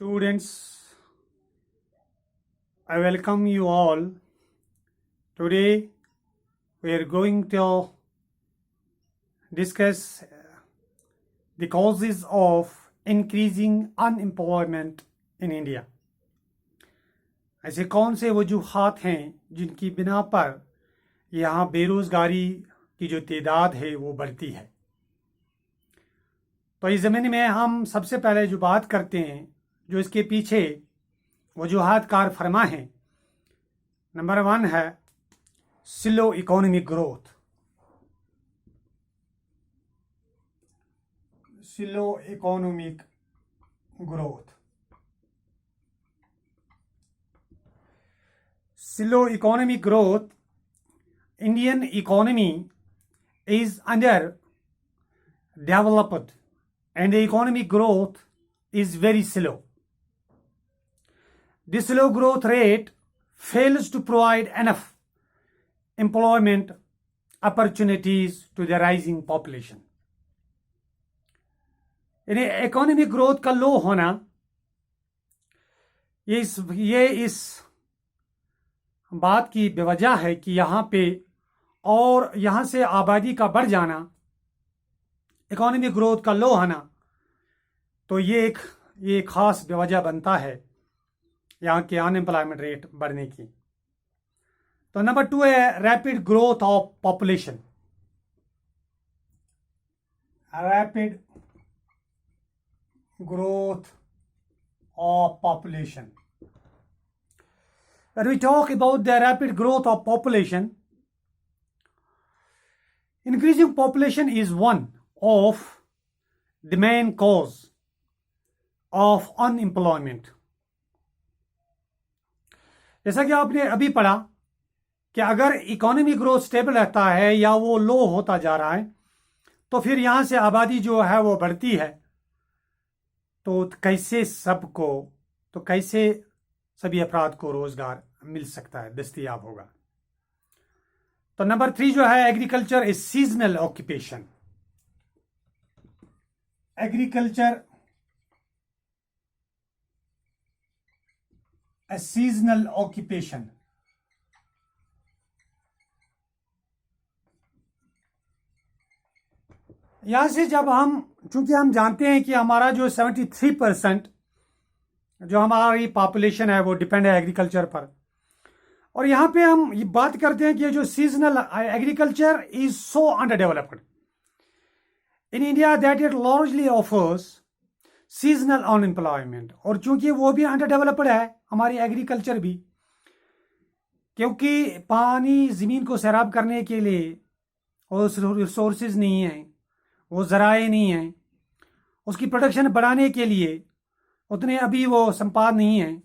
Students, I welcome you all. Today we are going to discuss the causes of increasing unemployment in India. ऐसे कौन से वजूहात हैं जिनकी बिना पर यहाँ बेरोजगारी की जो तादाद है वो बढ़ती है। तो इस ज़मीन में हम सबसे पहले जो बात करते हैं, जो इसके पीछे वजूहात कार फरमा हैं, नंबर 1 है slow economic growth. Slow economic growth, slow economic growth, Indian economy is under developed and the economic growth is very slow. This slow growth rate fails to provide enough employment opportunities to the rising population. यानी economic growth का लो होना ये इस बात की बेवजह है कि यहाँ पे और यहाँ से आबादी का बढ़ जाना, इकोनॉमिक ग्रोथ का लो होना, तो ये खास बेवजह बनता है यहाँ के अनएम्प्लॉयमेंट रेट बढ़ने की। तो नंबर 2 है rapid growth of population. Rapid growth of population. When we talk about the rapid growth of population, increasing population is one of the main cause of unemployment. जैसा कि आपने अभी पढ़ा कि अगर इकोनॉमी ग्रोथ स्टेबल रहता है या वो लो होता जा रहा है, तो फिर यहाँ से आबादी जो है वो बढ़ती है, तो कैसे सभी अफराद को रोजगार मिल सकता है, दस्तयाब होगा। तो नंबर 3 जो है agriculture is seasonal occupation. Agriculture a seasonal occupation. यहां से चूंकि हम जानते हैं कि हमारा जो 73% जो हमारी पॉपुलेशन है वो डिपेंड है एग्रीकल्चर पर, और यहाँ पे हम ये बात करते हैं कि जो seasonal agriculture is so under developed in India that it largely offers seasonal unemployment. और चूंकि वो भी अंडर डेवलप्ड है हमारी एग्रीकल्चर भी, क्योंकि पानी ज़मीन को सैराब करने के लिए वो रिसोर्सेज नहीं हैं, वो ज़राए नहीं हैं, उसकी प्रोडक्शन बढ़ाने के लिए उतने अभी वो संपाद नहीं है,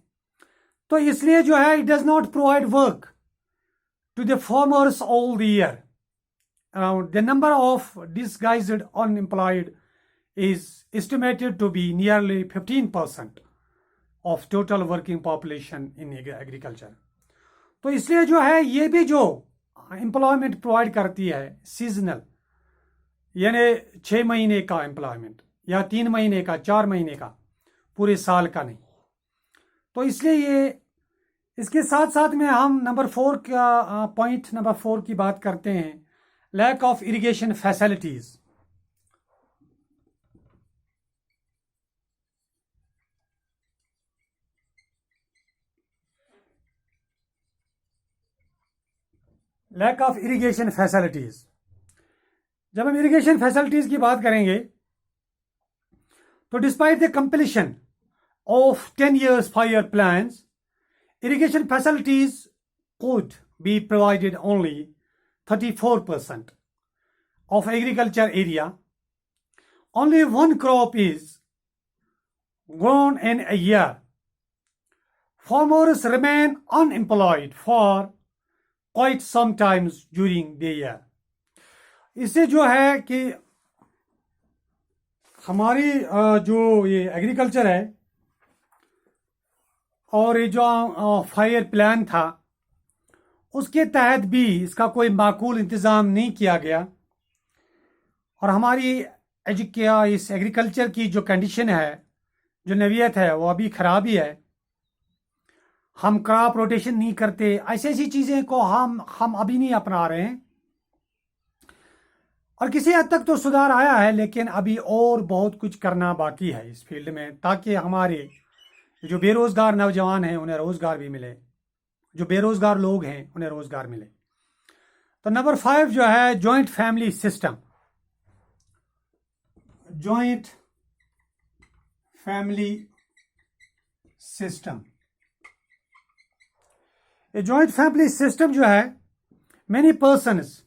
तो इसलिए जो है it does not provide work to the farmers all the year. Around the number of disguised unemployed is estimated to be nearly 15% of total working population in agriculture. तो इसलिए जो है ये भी जो एम्प्लॉयमेंट प्रोवाइड करती है सीजनल, यानी 6 महीने का एम्प्लॉयमेंट या 3 महीने का, 4 महीने का, पूरे साल का नहीं। तो इसलिए ये इसके साथ साथ में हम नंबर 4 का पॉइंट नंबर 4 की बात करते हैं, lack of irrigation facilities. Lack of irrigation facilities. जब हम इरिगेशन फैसिलिटीज की बात करेंगे तो despite the completion of 10 years 5-year plans, irrigation facilities could be provided only 34% of agriculture area. Only one crop is grown in a year. Farmers remain unemployed for quite some times during the year. इससे जो है कि हमारी जो ये agriculture है और ये जो 5-year प्लान था उसके तहत भी इसका कोई माकूल इंतज़ाम नहीं किया गया, और हमारी इस एग्रीकल्चर की जो कंडीशन है जो नवीयत है वो अभी ख़राब ही है। हम क्रॉप रोटेशन नहीं करते, ऐसी ऐसी चीज़ें को हम अभी नहीं अपना रहे हैं। और किसी हद तक तो सुधार आया है, लेकिन अभी और बहुत कुछ करना बाकी है इस फील्ड में, ताकि हमारे जो बेरोज़गार नौजवान हैं उन्हें रोज़गार भी मिले, जो बेरोज़गार लोग हैं उन्हें रोज़गार मिले। तो नंबर 5 जो है joint family system. Joint family system, ये जॉइंट फैमिली सिस्टम जो है, many persons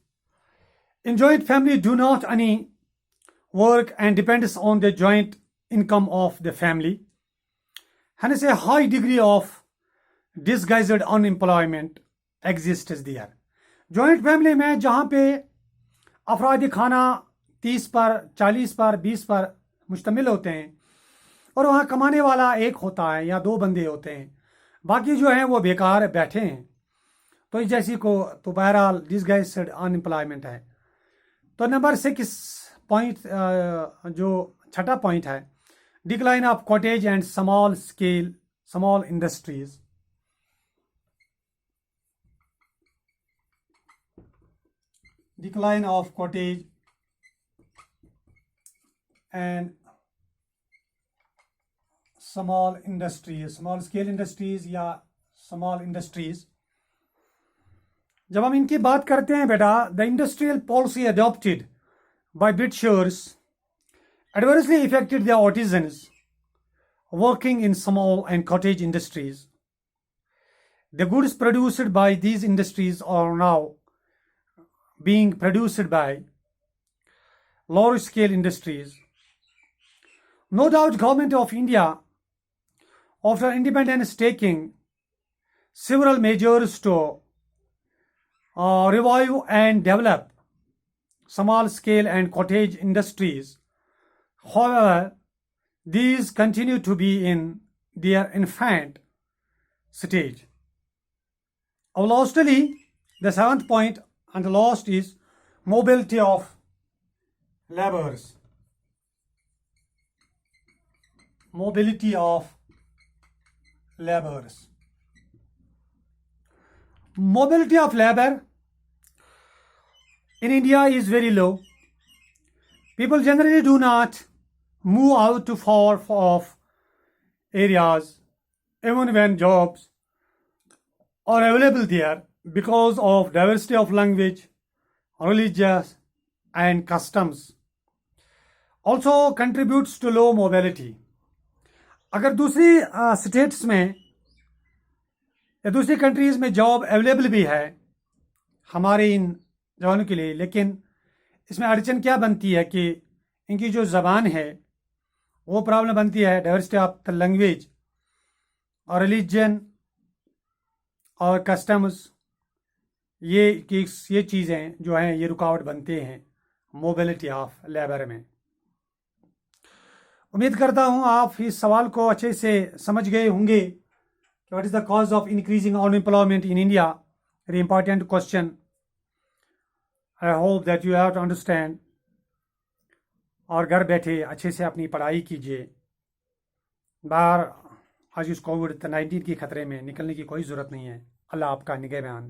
in joint family do not any work and depends on the joint income of the family. Hence a high degree of disguised unemployment exists there. Joint family में जहाँ पे अफराद खाना 30 पर 40 पर 20 पर मुश्तमिल होते हैं और वहाँ कमाने वाला एक होता है या 2 बंदे होते हैं, बाकी जो हैं वो बेकार बैठे हैं, तो इस जैसी को तो बहरहाल डिसगाइज्ड अनएम्प्लॉयमेंट है। तो नंबर 6 पॉइंट, जो छठा पॉइंट है, decline of cottage and small industries. Decline of cottage and small industries, small scale industries या स्मॉल इंडस्ट्रीज। जब हम इनकी बात करते हैं बेटा, the industrial policy adopted by Britishers adversely affected the artisans working in small and cottage industries. The goods produced by these industries are now being produced by large scale industries. No doubt government of India, after independence, taking several measures to revive and develop small scale and cottage industries. However, these continue to be in their infant stage. Lastly, the 7th point and the last is mobility of laborers. Mobility of laborers. Mobility of labor in India is very low. People generally do not move out to far off areas even when jobs are available there, because of diversity of language, religious and customs also contributes to low mobility. अगर दूसरी states में या दूसरी countries में job available भी है हमारे इन जवानों के लिए, लेकिन इसमें अड़चन क्या बनती है कि इनकी जो ज़बान है वो प्रॉब्लम बनती है, डाइवर्सिटी ऑफ द लैंग्वेज और रिलीजन और कस्टम्स, ये चीज़ें जो हैं ये रुकावट बनते हैं मोबिलिटी ऑफ लेबर में। उम्मीद करता हूँ आप इस सवाल को अच्छे से समझ गए होंगे कि what is the cause of increasing unemployment in India. Very important question. I hope that you have to understand, और घर बैठे अच्छे से अपनी पढ़ाई कीजिए। बाहर आज इस कोविड-19 के खतरे में निकलने की कोई ज़रूरत नहीं है। अल्लाह आपका निगहबान।